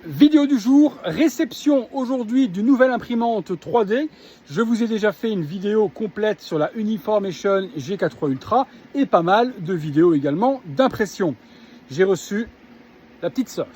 Vidéo du jour, réception aujourd'hui d'une nouvelle imprimante 3D. Je vous ai déjà fait une vidéo complète sur la Uniformation GK3 Ultra et pas mal de vidéos également d'impression. J'ai reçu la petite sœur.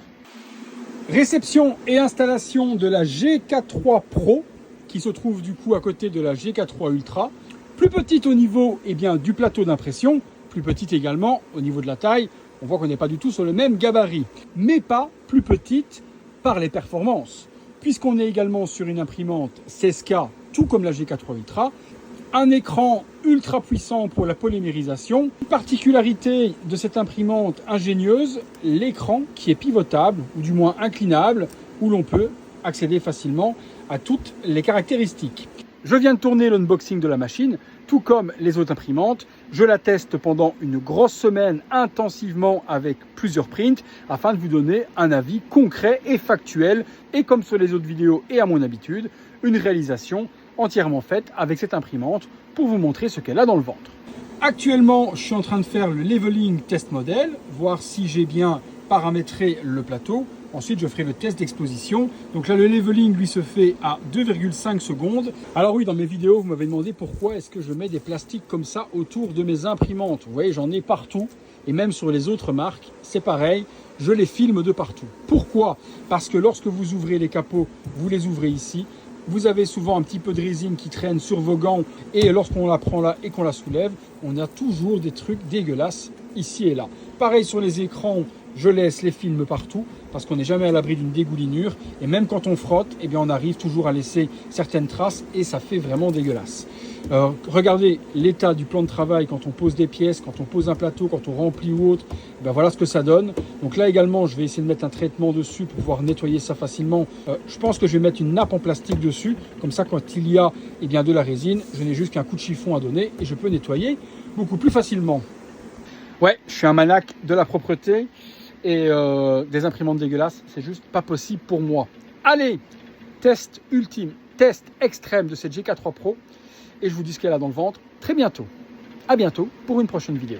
Réception et installation de la GK3 Pro qui se trouve du coup à côté de la GK3 Ultra. Plus petite au niveau du plateau d'impression, plus petite également au niveau de la taille. On voit qu'on n'est pas du tout sur le même gabarit, mais pas plus petite par les performances, puisqu'on est également sur une imprimante 16K, tout comme la GK3 Ultra, un écran ultra puissant pour la polymérisation. Une particularité de cette imprimante ingénieuse, l'écran qui est pivotable, ou du moins inclinable, où l'on peut accéder facilement à toutes les caractéristiques. Je viens de tourner l'unboxing de la machine, tout comme les autres imprimantes. Je la teste pendant une grosse semaine intensivement avec plusieurs prints afin de vous donner un avis concret et factuel. Et comme sur les autres vidéos et à mon habitude, une réalisation entièrement faite avec cette imprimante pour vous montrer ce qu'elle a dans le ventre. Actuellement, je suis en train de faire le leveling test modèle, voir si j'ai bien paramétré le plateau. Ensuite, je ferai le test d'exposition. Donc là, le leveling, lui, se fait à 2,5 secondes. Alors oui, dans mes vidéos, vous m'avez demandé pourquoi est-ce que je mets des plastiques comme ça autour de mes imprimantes. Vous voyez, j'en ai partout. Et même sur les autres marques, c'est pareil. Je les filme de partout. Pourquoi? Parce que lorsque vous ouvrez les capots, vous les ouvrez ici. Vous avez souvent un petit peu de résine qui traîne sur vos gants. Et lorsqu'on la prend là et qu'on la soulève, on a toujours des trucs dégueulasses ici et là. Pareil sur les écrans. Je laisse les films partout parce qu'on n'est jamais à l'abri d'une dégoulinure. Et même quand on frotte, on arrive toujours à laisser certaines traces et ça fait vraiment dégueulasse. Regardez l'état du plan de travail quand on pose des pièces, quand on pose un plateau, quand on remplit ou autre. Voilà ce que ça donne. Donc là également, je vais essayer de mettre un traitement dessus pour pouvoir nettoyer ça facilement. Je pense que je vais mettre une nappe en plastique dessus. Comme ça, quand il y a de la résine, je n'ai juste qu'un coup de chiffon à donner et je peux nettoyer beaucoup plus facilement. Ouais, je suis un maniaque de la propreté. Et des imprimantes dégueulasses, c'est juste pas possible pour moi. Allez, test ultime, test extrême de cette GK3 Pro. Et je vous dis ce qu'elle a dans le ventre très bientôt. À bientôt pour une prochaine vidéo.